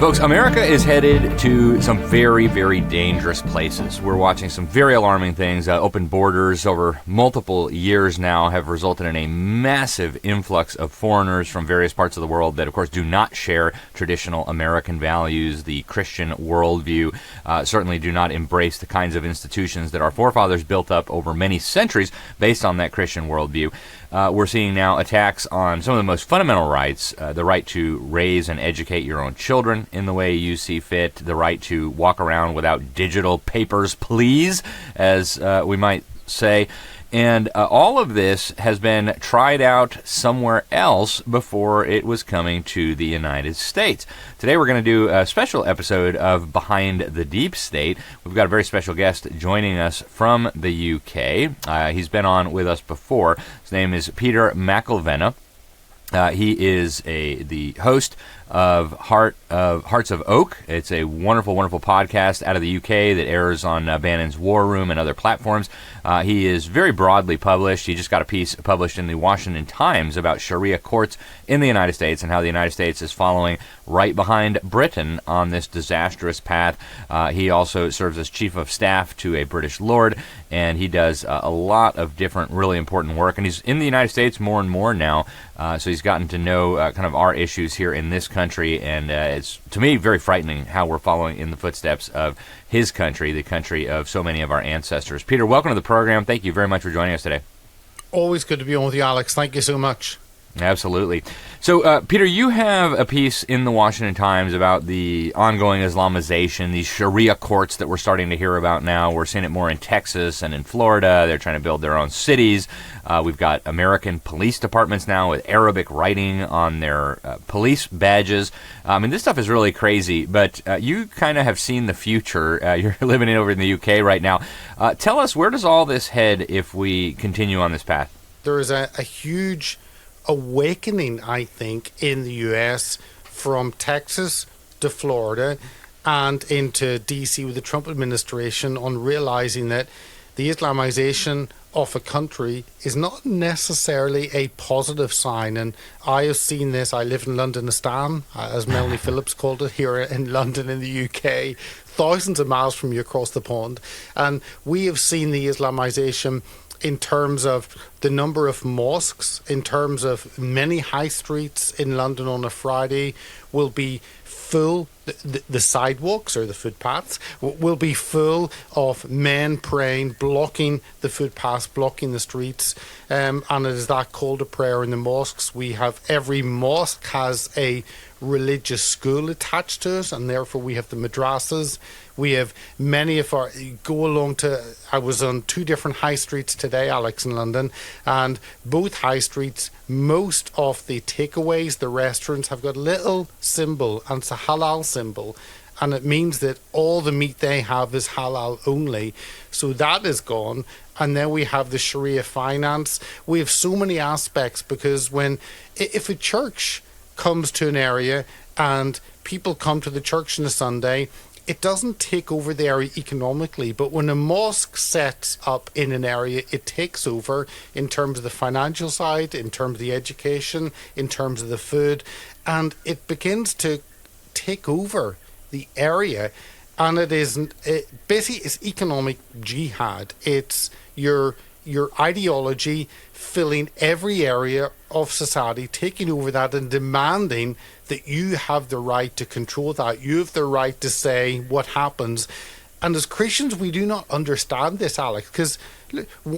Folks, America is headed to some very, very dangerous places. We're watching some very alarming things. Open borders over multiple years now have resulted in a massive influx of foreigners from various parts of the world that, of course, do not share traditional American values. The Christian worldview certainly do not embrace the kinds of institutions that our forefathers built up over many centuries based on that Christian worldview. We're seeing now attacks on some of the most fundamental rights, the right to raise and educate your own children in the way you see fit, the right to walk around without digital papers, please, as we might say. And all of this has been tried out somewhere else before it was coming to the United States. Today we're going to do a special episode of Behind the Deep State. We've got a very special guest joining us from the UK. He's been on with us before. His name is Peter McIlvenna. He is the host of Hearts of Oak. It's a wonderful, wonderful podcast out of the UK that airs on Bannon's War Room and other platforms. He is very broadly published. He just got a piece published in the Washington Times about Sharia courts in the United States and how the United States is following right behind Britain on this disastrous path. He also serves as chief of staff to a British lord, and he does a lot of different really important work. And he's in the United States more and more now, so he's gotten to know kind of our issues here in this country, and it's, to me, very frightening how we're following in the footsteps of his country, the country of so many of our ancestors. Peter, welcome to the program. Thank you very much for joining us today. Always good to be on with you, Alex. Thank you so much. Absolutely. So, Peter, you have a piece in the Washington Times about the ongoing Islamization, these Sharia courts that we're starting to hear about now. We're seeing it more in Texas and in Florida. They're trying to build their own cities. We've got American police departments now with Arabic writing on their police badges. I mean, this stuff is really crazy, but you kind of have seen the future. You're living over in the UK right now. Tell us, where does all this head if we continue on this path? There is a huge awakening, I think, in the US from Texas to Florida and into DC with the Trump administration on realizing that the Islamization of a country is not necessarily a positive sign. And I have seen this. I live in Londonistan, as Melanie Phillips called it, here in London in the UK, thousands of miles from you across the pond. And we have seen the Islamization in terms of the number of mosques, in terms of many high streets in London on a Friday will be full, the sidewalks or the footpaths will be full of men praying, blocking the footpaths, blocking the streets, and it is that call to prayer in the mosques. We have, every mosque has a religious school attached to it, and therefore we have the madrasas. We have many of our, I was on two different high streets today, Alex, in London, and both high streets, most of the takeaways, the restaurants have got a little symbol, and it's a halal symbol, and it means that all the meat they have is halal only. So that is gone. And then we have the Sharia finance. We have so many aspects, because if a church comes to an area and people come to the church on a Sunday, it doesn't take over the area economically, but when a mosque sets up in an area, it takes over in terms of the financial side, in terms of the education, in terms of the food, and it begins to take over the area. And basically it's economic jihad. It's your ideology filling every area of society, taking over that and demanding that you have the right to control that. You have the right to say what happens. And as Christians, we do not understand this, Alex, because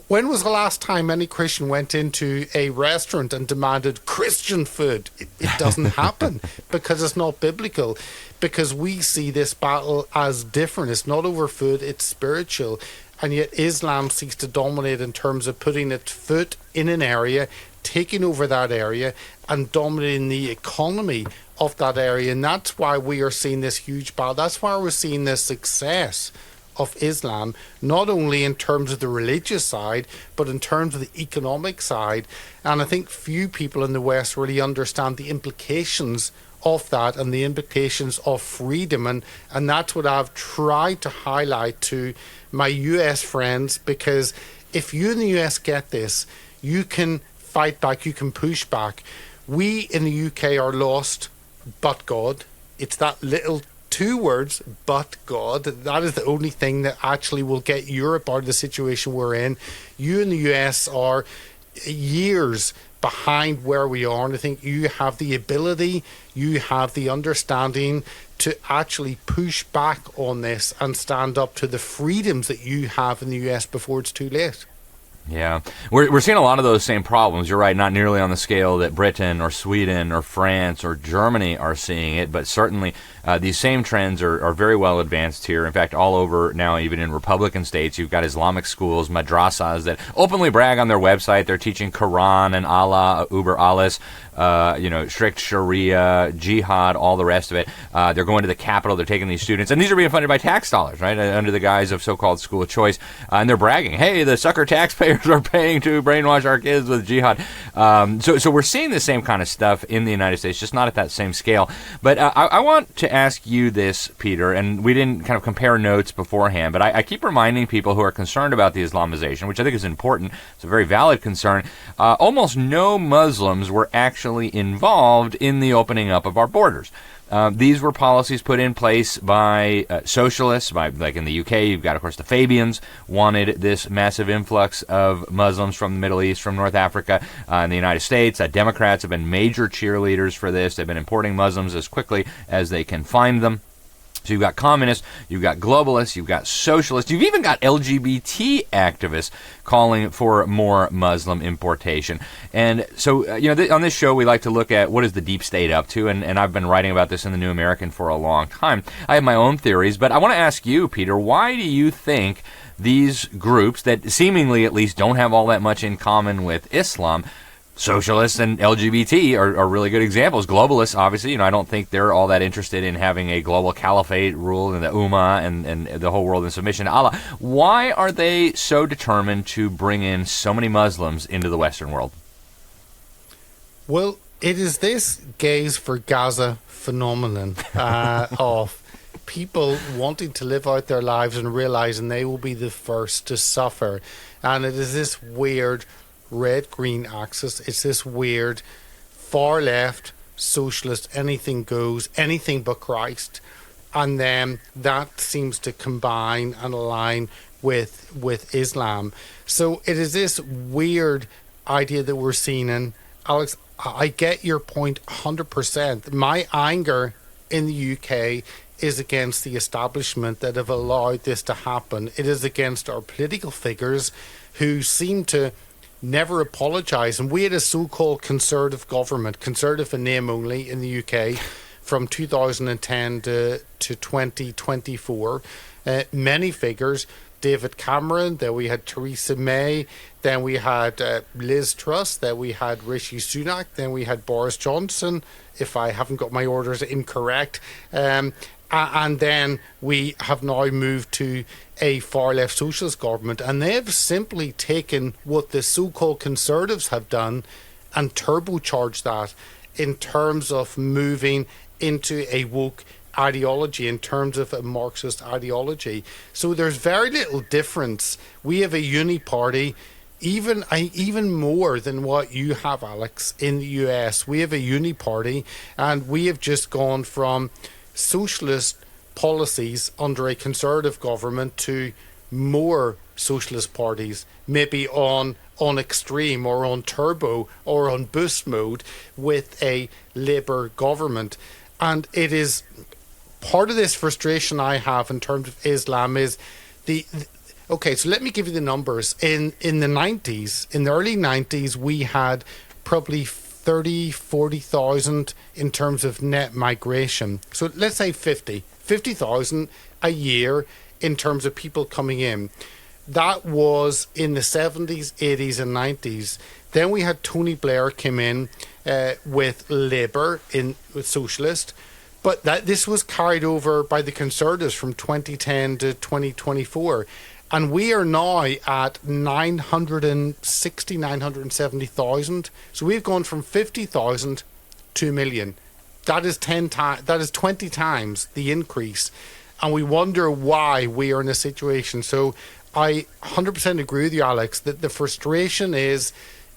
when was the last time any Christian went into a restaurant and demanded Christian food? It doesn't happen because it's not biblical, because we see this battle as different. It's not over food, it's spiritual. And yet Islam seeks to dominate in terms of putting its foot in an area, taking over that area and dominating the economy of that area. And that's why we are seeing this huge battle. That's why we're seeing this success of Islam, not only in terms of the religious side, but in terms of the economic side. And I think few people in the West really understand the implications of that and the implications of freedom. And that's what I've tried to highlight to my US friends, because if you in the US get this, you can fight back, you can push back. We in the UK are lost, but God. it's that little two words, but God. That is the only thing that actually will get Europe out of the situation we're in. You and the US are years behind where we are, and I think you have the ability, you have the understanding to actually push back on this and stand up to the freedoms that you have in the US before it's too late. Yeah, we're seeing a lot of those same problems. You're right, not nearly on the scale that Britain or Sweden or France or Germany are seeing it, but certainly these same trends are very well advanced here. In fact, all over now, even in Republican states, you've got Islamic schools, madrasas, that openly brag on their website. They're teaching Quran and Allah, Uber Allahs, strict Sharia, jihad, all the rest of it. They're going to the Capitol. They're taking these students, and these are being funded by tax dollars, right, under the guise of so-called school of choice. And they're bragging, hey, the sucker taxpayers are paying to brainwash our kids with jihad. So we're seeing the same kind of stuff in the United States, just not at that same scale. But I want to ask you this, Peter, and we didn't kind of compare notes beforehand, but I keep reminding people who are concerned about the Islamization, which I think is important. It's a very valid concern. Almost no Muslims were actually involved in the opening up of our borders. These were policies put in place by socialists, like in the UK, you've got, of course, the Fabians wanted this massive influx of Muslims from the Middle East, from North Africa. In the United States, Democrats have been major cheerleaders for this. They've been importing Muslims as quickly as they can find them. So you've got communists, you've got globalists, you've got socialists, you've even got LGBT activists calling for more Muslim importation. And so, on this show, we like to look at what is the deep state up to, and I've been writing about this in the New American for a long time. I have my own theories, but I want to ask you, Peter, why do you think these groups that seemingly at least don't have all that much in common with Islam, socialists and LGBT are really good examples. Globalists, obviously, I don't think they're all that interested in having a global caliphate rule in the Ummah and the whole world in submission to Allah. Why are they so determined to bring in so many Muslims into the Western world? Well, it is this gaze for Gaza phenomenon of people wanting to live out their lives and realizing they will be the first to suffer. And it is this weird red-green axis. It's this weird far left socialist, anything goes, anything but Christ, and then that seems to combine and align with Islam. So it is this weird idea that we're seeing. And Alex, I get your point 100%. My anger in the UK is against the establishment that have allowed this to happen. It is against our political figures who seem to never apologise. And we had a so-called conservative government, conservative in name only, in the UK from 2010 to 2024. Many figures, David Cameron, then we had Theresa May, then we had Liz Truss, then we had Rishi Sunak, then we had Boris Johnson, if I haven't got my orders incorrect. And then we have now moved to a far-left socialist government, and they've simply taken what the so-called conservatives have done and turbocharged that in terms of moving into a woke ideology, in terms of a Marxist ideology. So there's very little difference. We have a uni party, even more than what you have, Alex, in the US. We have a uni party, and we have just gone from socialist policies under a conservative government to more socialist parties, maybe on extreme or on turbo or on boost mode with a Labour government. And it is part of this frustration I have in terms of Islam is okay, so let me give you the numbers. In the 90s, in the early 90s, we had probably 40,000 in terms of net migration. So let's say 50,000 a year in terms of people coming in. That was in the 70s, 80s and 90s. Then we had Tony Blair came in with Labour, with Socialist. But this was carried over by the Conservatives from 2010 to 2024. And we are now at 970,000. So we've gone from 50,000 to 1 million. That is 20 times the increase. And we wonder why we are in a situation. So I 100% agree with you, Alex, that the frustration is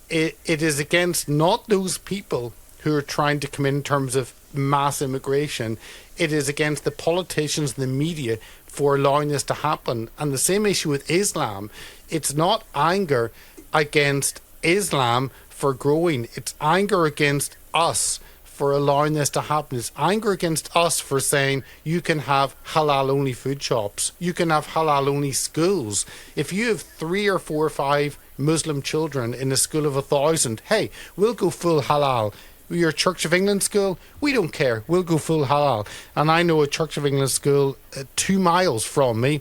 it is against not those people who are trying to come in terms of mass immigration. It is against the politicians and the media for allowing this to happen. And the same issue with Islam. It's not anger against Islam for growing. It's anger against us for allowing this to happen. It's anger against us for saying you can have halal only food shops. You can have halal only schools. If you have 3 or 4 or 5 Muslim children in a school of 1,000, hey, we'll go full halal. Your Church of England school, we don't care. We'll go full halal. And I know a Church of England school 2 miles from me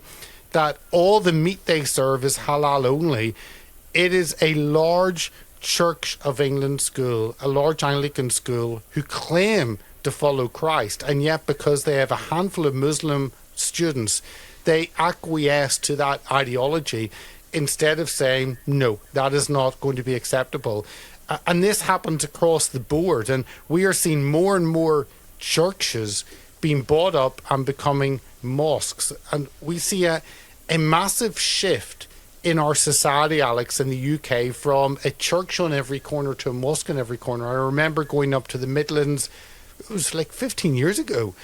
that all the meat they serve is halal only. It is a large Church of England school, a large Anglican school, who claim to follow Christ, and yet because they have a handful of Muslim students, they acquiesce to that ideology instead of saying, no, that is not going to be acceptable. And this happens across the board, and we are seeing more and more churches being bought up and becoming mosques, and we see a massive shift in our society, Alex, in the UK, from a church on every corner to a mosque on every corner. I remember going up to the Midlands, it was like 15 years ago,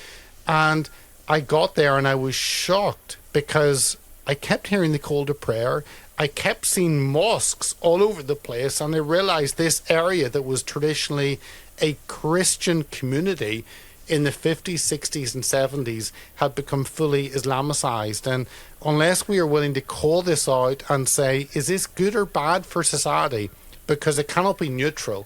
and I got there and I was shocked because I kept hearing the call to prayer. I kept seeing mosques all over the place, and I realized this area that was traditionally a Christian community in the 50s, 60s and 70s had become fully Islamicized. And unless we are willing to call this out and say, is this good or bad for society? Because it cannot be neutral.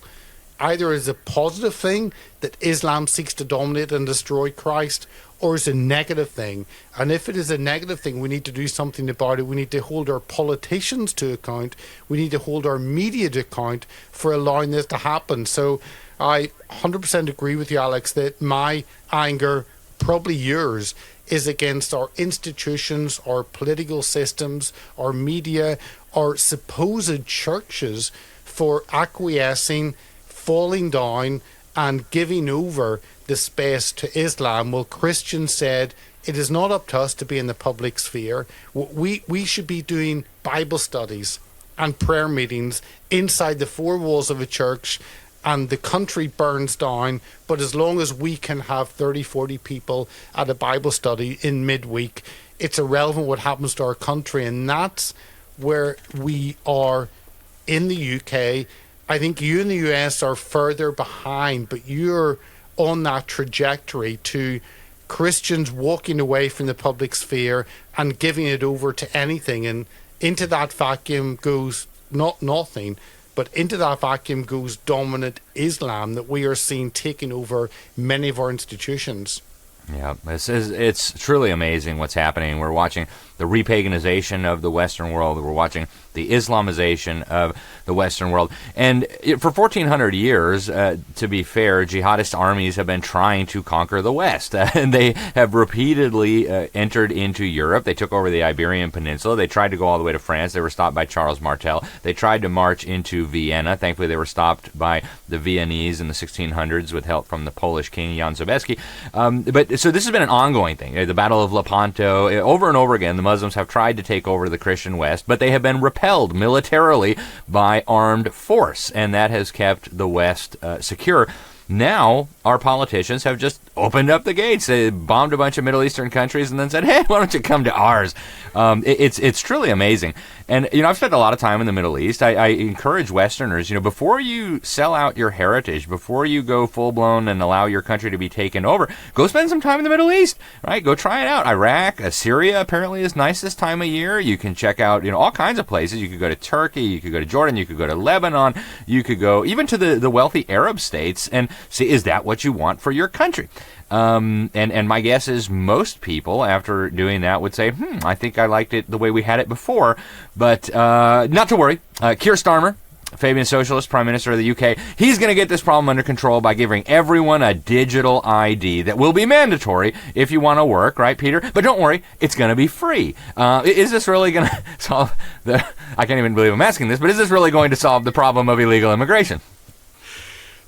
Either is a positive thing that Islam seeks to dominate and destroy Christ, or is a negative thing. And if it is a negative thing, we need to do something about it. We need to hold our politicians to account. We need to hold our media to account for allowing this to happen. So I 100% agree with you, Alex, that my anger, probably yours, is against our institutions, our political systems, our media, our supposed churches for acquiescing, falling down and giving over the space to Islam. Well, Christians said it is not up to us to be in the public sphere. We should be doing Bible studies and prayer meetings inside the 4 walls of a church, and the country burns down, but as long as we can have 30, 40 people at a Bible study in midweek, it's irrelevant what happens to our country. And that's where we are in the UK. I think you in the US are further behind, but you're on that trajectory to Christians walking away from the public sphere and giving it over to anything. And into that vacuum goes not nothing, but into that vacuum goes dominant Islam that we are seeing taking over many of our institutions. Yeah, it's truly amazing what's happening. We're watching the repaganization of the Western world. We're watching the Islamization of the Western world. And for 1,400 years, to be fair, jihadist armies have been trying to conquer the West. And they have repeatedly entered into Europe. They took over the Iberian Peninsula. They tried to go all the way to France. They were stopped by Charles Martel. They tried to march into Vienna. Thankfully, they were stopped by the Viennese in the 1600s with help from the Polish king, Jan Sobieski. So this has been an ongoing thing. The Battle of Lepanto, over and over again, the Muslims have tried to take over the Christian West, but they have been repelled militarily by armed force, and that has kept the West secure. Now, our politicians have just opened up the gates. They bombed a bunch of Middle Eastern countries and then said, hey, why don't you come to ours? It's truly amazing. And, I've spent a lot of time in the Middle East. I encourage Westerners, before you sell out your heritage, before you go full-blown and allow your country to be taken over, go spend some time in the Middle East, right? Go try it out. Iraq, Syria apparently is nice this time of year. You can check out, all kinds of places. You could go to Turkey, you could go to Jordan, you could go to Lebanon, you could go even to the wealthy Arab states and see, is that what you want for your country? And my guess is most people, after doing that, would say, I think I liked it the way we had it before. But not to worry. Keir Starmer, Fabian Socialist, Prime Minister of the UK, he's going to get this problem under control by giving everyone a digital ID that will be mandatory if you want to work, right, Peter? But don't worry, it's going to be free. Is this really going to solve I can't even believe I'm asking this, but is this really going to solve the problem of illegal immigration?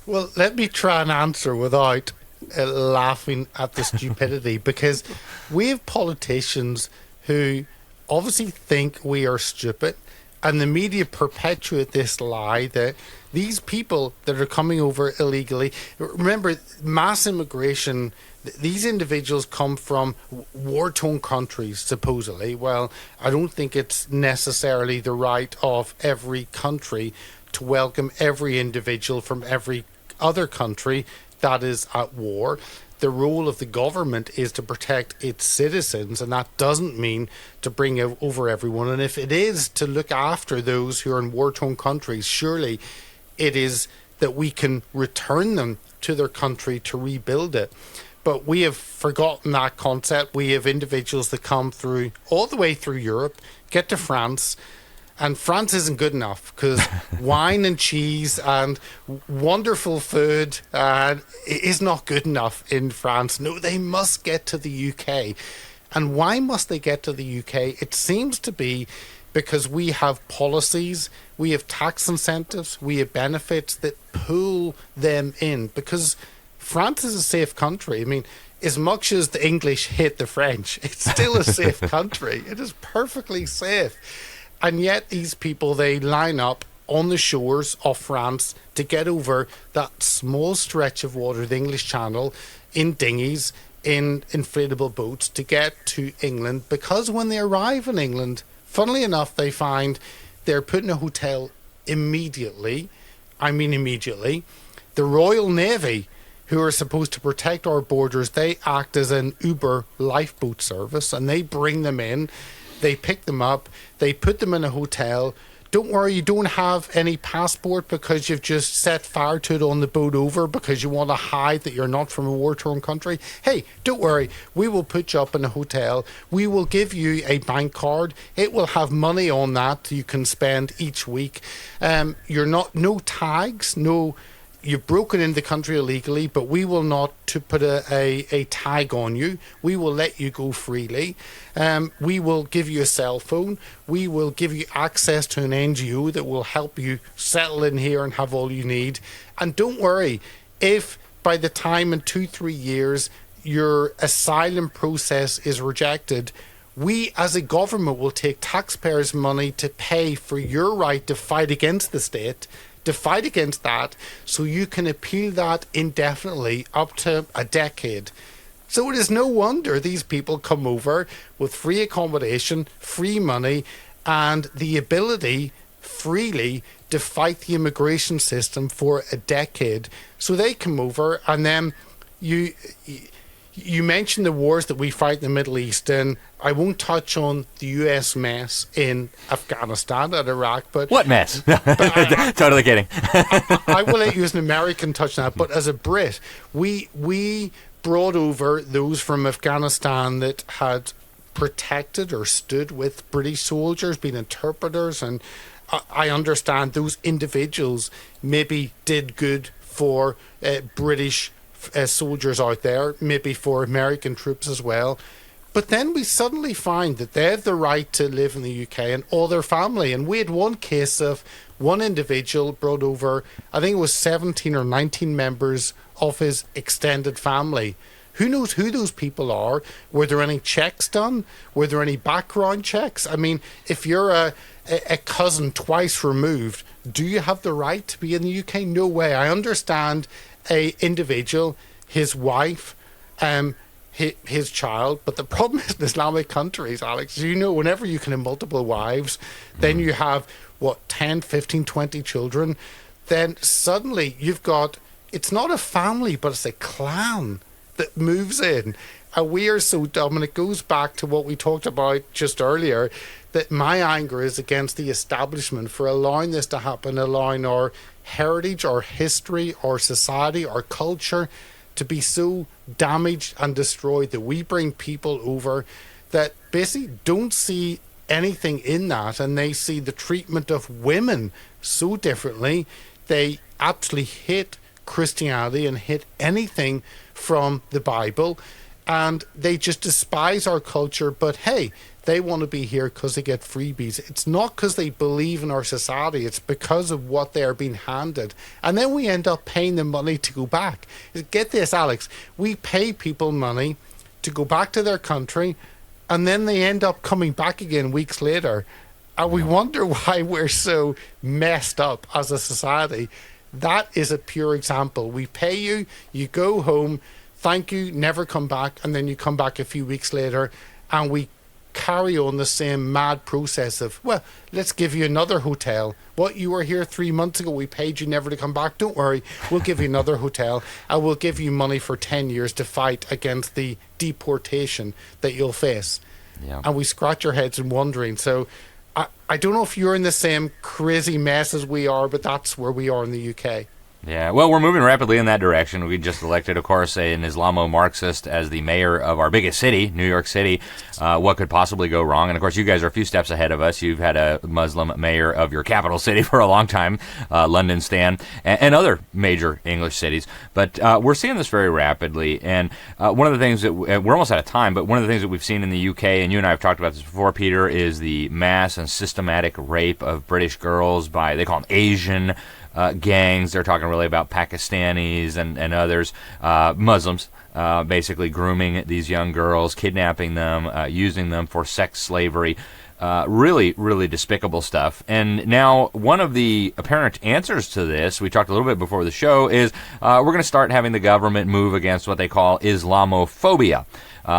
Well, let me try and answer without laughing at the stupidity, because we have politicians who obviously think we are stupid, and the media perpetuate this lie that these people that are coming over illegally, remember, mass immigration, these individuals come from war-torn countries, supposedly. Well, I don't think it's necessarily the right of every country to welcome every individual from every other country that is at war. The role of the government is to protect its citizens, and that doesn't mean to bring over everyone. And if it is to look after those who are in war-torn countries, surely it is that we can return them to their country to rebuild it. But we have forgotten that concept. We have individuals that come through all the way through Europe, get to France, and France isn't good enough because wine and cheese and wonderful food is not good enough in France. No, they must get to the UK. And why must they get to the UK? It seems to be because we have policies, we have tax incentives, we have benefits that pull them in. Because France is a safe country. I mean, as much as the English hate the French, it's still a safe country. It is perfectly safe. And yet these people, they line up on the shores of France to get over that small stretch of water, the English Channel, in dinghies, in inflatable boats to get to England. Because when they arrive in England, funnily enough, they find they're put in a hotel immediately. I mean immediately. The Royal Navy, who are supposed to protect our borders, they act as an Uber lifeboat service, and they bring them in. They pick them up, they put them in a hotel. Don't worry, you don't have any passport because you've just set fire to it on the boat over because you want to hide that you're not from a war-torn country. Hey, don't worry, we will put you up in a hotel. We will give you a bank card. It will have money on that you can spend each week. You're not, no tags, no... You've broken into the country illegally, but we will not to put a tag on you. We will let you go freely. We will give you a cell phone. We will give you access to an NGO that will help you settle in here and have all you need. And don't worry, if by the time in 2-3 years your asylum process is rejected, we as a government will take taxpayers' money to pay for your right to fight against the state, to fight against that, so you can appeal that indefinitely up to a decade. So it is no wonder these people come over with free accommodation, free money, and the ability freely to fight the immigration system for a decade. So they come over, and then you mentioned the wars that we fight in the Middle East, and I won't touch on the US mess in Afghanistan and Iraq, but... What mess? Totally kidding. I will let you as an American touch on that, but as a Brit, we brought over those from Afghanistan that had protected or stood with British soldiers, been interpreters, and I understand those individuals maybe did good for British soldiers out there, maybe for American troops as well. But then we suddenly find that they have the right to live in the UK and all their family. And we had one case of one individual brought over, I think it was 17 or 19 members of his extended family. Who knows who those people are? Were there any checks done? Were there any background checks? I mean, if you're a cousin twice removed, do you have the right to be in the UK? No way. I understand a individual, his wife, his child, but the problem is in Islamic countries, Alex, you know, whenever you can have multiple wives, then you have 10, 15, 20 children, then suddenly you've got, it's not a family, but it's a clan that moves in. And we are so dumb, and it goes back to what we talked about just earlier, that my anger is against the establishment for allowing this to happen, allowing our heritage, our history, our society, our culture to be so damaged and destroyed that we bring people over that basically don't see anything in that, and they see the treatment of women so differently. They absolutely hate Christianity and hate anything from the Bible, and they just despise our culture. But hey, they want to be here because they get freebies. It's not because they believe in our society. It's because of what they are being handed. And then we end up paying them money to go back. Get this, Alex. We pay people money to go back to their country, and then they end up coming back again weeks later. And we wonder why we're so messed up as a society. That is a pure example. We pay you, you go home, thank you, never come back, and then you come back a few weeks later, and we carry on the same mad process of, well, let's give you another hotel. What, you were here 3 months ago, we paid you never to come back. Don't worry, we'll give you another hotel, and we'll give you money for 10 years to fight against the deportation that you'll face. Yeah. And we scratch our heads and wondering. So I don't know if you're in the same crazy mess as we are, but that's where we are in the UK. Yeah, well, we're moving rapidly in that direction. We just elected, of course, an Islamo-Marxist as the mayor of our biggest city, New York City. What could possibly go wrong? And, of course, you guys are a few steps ahead of us. You've had a Muslim mayor of your capital city for a long time, London, Stan, and other major English cities. But we're seeing this very rapidly. And one of the things that we're almost out of time, but one of the things that we've seen in the UK, and you and I have talked about this before, Peter, is the mass and systematic rape of British girls by, they call them Asian gangs. They're talking really about Pakistanis and others, Muslims, basically grooming these young girls, kidnapping them, using them for sex slavery. Really, really despicable stuff. And now one of the apparent answers to this, we talked a little bit before the show, is we're going to start having the government move against what they call Islamophobia.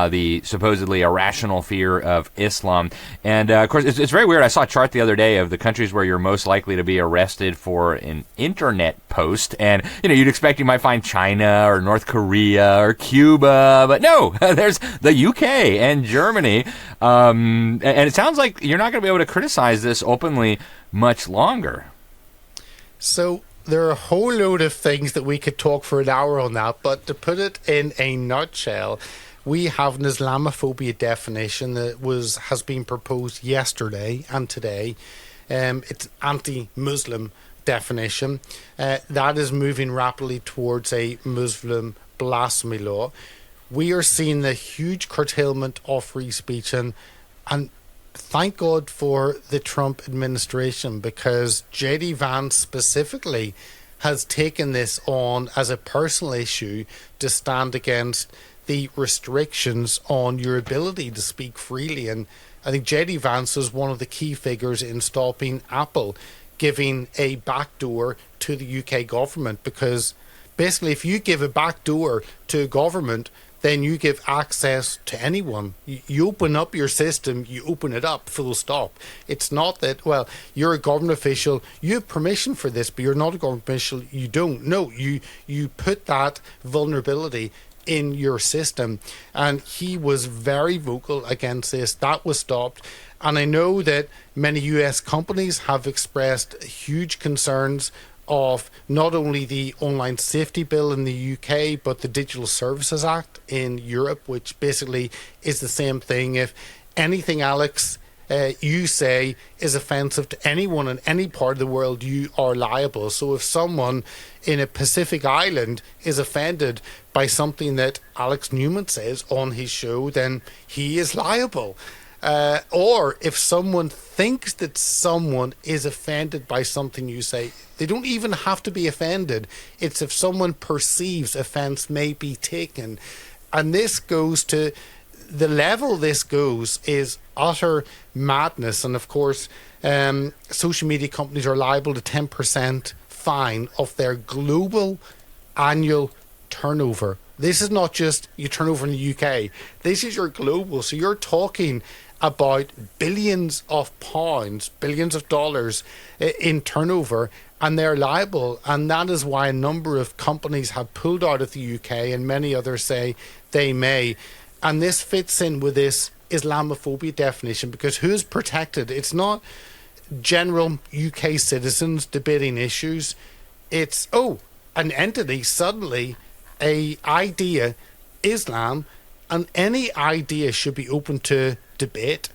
The supposedly irrational fear of Islam. And, of course, it's very weird. I saw a chart the other day of the countries where you're most likely to be arrested for an internet post. And, you'd expect you might find China or North Korea or Cuba. But no, there's the UK and Germany. And it sounds like you're not going to be able to criticize this openly much longer. So there are a whole load of things that we could talk for an hour on that. But to put it in a nutshell, we have an Islamophobia definition that has been proposed yesterday and today. It's an anti-Muslim definition. That is moving rapidly towards a Muslim blasphemy law. We are seeing the huge curtailment of free speech, and thank God for the Trump administration, because J.D. Vance specifically has taken this on as a personal issue to stand against the restrictions on your ability to speak freely. And I think J.D. Vance was one of the key figures in stopping Apple giving a backdoor to the UK government, because basically if you give a backdoor to a government, then you give access to anyone. You open up your system, you open it up, full stop. It's not that, well, you're a government official, you have permission for this, but you're not a government official, you don't. No, you put that vulnerability in your system. And he was very vocal against this. That was stopped. And I know that many US companies have expressed huge concerns of not only the online safety bill in the UK, but the Digital Services Act in Europe, which basically is the same thing. If anything, Alex, you say is offensive to anyone in any part of the world, you are liable. So if someone in a Pacific island is offended by something that Alex Newman says on his show, then he is liable. Or if someone thinks that someone is offended by something you say, they don't even have to be offended. It's if someone perceives offense may be taken. And this goes to the level this goes is utter madness. And of course, social media companies are liable to 10% fine of their global annual turnover. This is not just your turnover in the UK. This is your global. So you're talking about billions of pounds, billions of dollars in turnover, and they're liable. And that is why a number of companies have pulled out of the UK, and many others say they may. And this fits in with this Islamophobia definition, because who's protected? It's not general UK citizens debating issues. It's, an entity, suddenly, a idea, Islam, and any idea should be open to debate.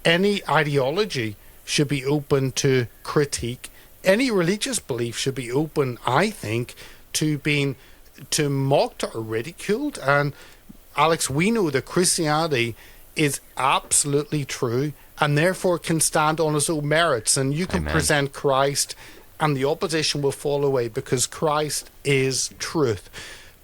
Any ideology should be open to critique. Any religious belief should be open, I think, to being mocked or ridiculed. And Alex, we know that Christianity is absolutely true and therefore can stand on its own merits. And you can Amen. Present Christ and the opposition will fall away, because Christ is truth.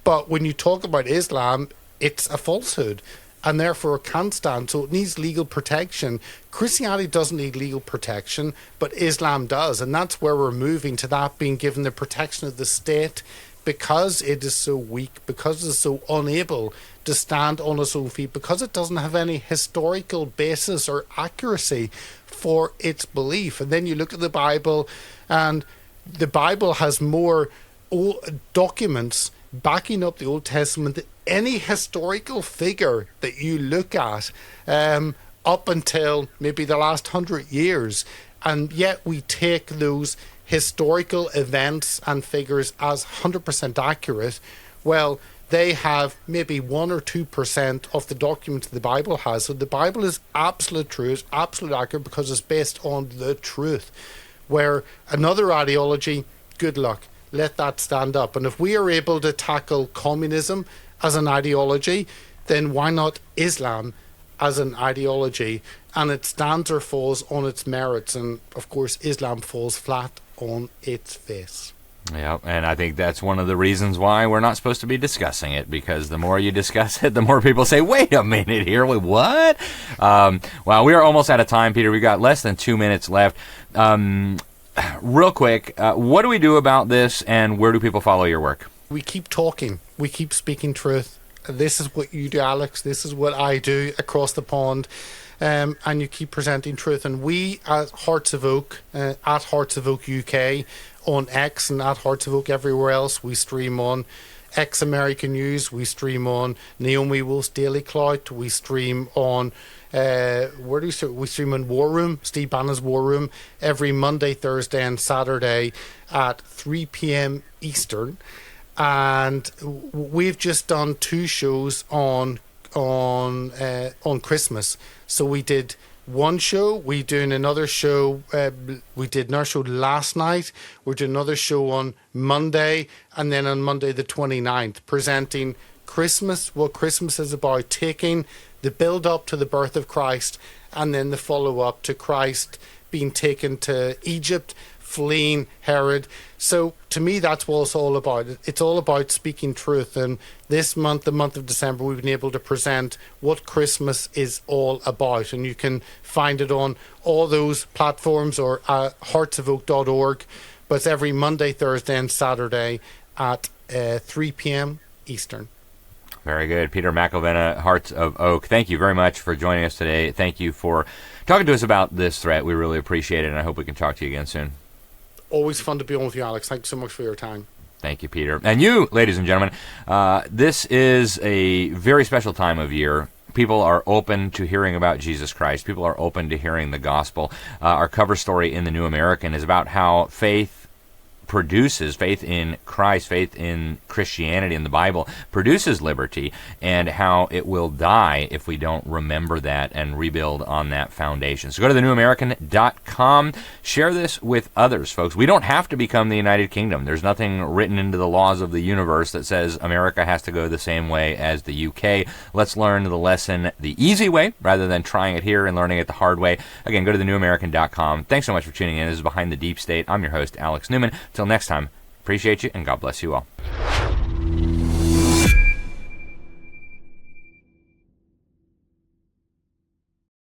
But when you talk about Islam, it's a falsehood. and therefore it can't stand. So it needs legal protection. Christianity doesn't need legal protection, but Islam does. And that's where we're moving to, that being given the protection of the state, because it is so weak, because it is so unable to stand on its own feet, because it doesn't have any historical basis or accuracy for its belief. And then you look at the Bible, and the Bible has more documents backing up the Old Testament than any historical figure that you look at up until maybe the last 100 years. And yet we take those historical events and figures as 100% accurate. Well, they have maybe 1 or 2% of the documents the Bible has. So the Bible is absolute truth, absolute accurate, because it's based on the truth. Where another ideology, good luck, let that stand up. And if we are able to tackle communism as an ideology, then why not Islam as an ideology? And it stands or falls on its merits. And of course, Islam falls flat on its face. Yeah, and I think that's one of the reasons why we're not supposed to be discussing it, because the more you discuss it, the more people say, wait a minute here, wait, what? Well, we are almost out of time, Peter. We've got less than 2 minutes left. Real quick, what do we do about this, and where do people follow your work? We keep talking. We keep speaking truth. This is what you do, Alex. This is what I do across the pond. And you keep presenting truth. And we at Hearts of Oak, at Hearts of Oak UK, on X, and at Hearts of Oak everywhere else, we stream on X American News, we stream on Naomi Wolf's Daily Clout, we stream on we stream on War Room, Steve Bannon's War Room, every Monday, Thursday and Saturday at 3 p.m. Eastern. And we've just done 2 shows on Christmas. So we did one show, we're doing another show, we did another show last night, we're doing another show on Monday, and then on Monday the 29th, presenting Christmas, what Christmas is about, taking the build up to the birth of Christ, and then the follow up to Christ being taken to Egypt, fleeing Herod. So to me, that's what it's all about. It's all about speaking truth. And this month, the month of December, we've been able to present what Christmas is all about. And you can find it on all those platforms or heartsofoak.org. But it's every Monday, Thursday and Saturday at 3 p.m. Eastern. Very good. Peter McIlvenna, Hearts of Oak, thank you very much for joining us today. Thank you for talking to us about this threat. We really appreciate it, and I hope we can talk to you again soon. Always fun to be on with you, Alex. Thanks so much for your time. Thank you, Peter. And you, ladies and gentlemen, this is a very special time of year. People are open to hearing about Jesus Christ. People are open to hearing the gospel. Our cover story in the New American is about how faith in Christ, faith in Christianity, in the Bible, produces liberty, and how it will die if we don't remember that and rebuild on that foundation. So go to thenewamerican.com. Share this with others, folks. We don't have to become the United Kingdom. There's nothing written into the laws of the universe that says America has to go the same way as the UK. Let's learn the lesson the easy way rather than trying it here and learning it the hard way. Again, go to thenewamerican.com. Thanks so much for tuning in. This is Behind the Deep State. I'm your host, Alex Newman. Till next time, appreciate you, and God bless you all.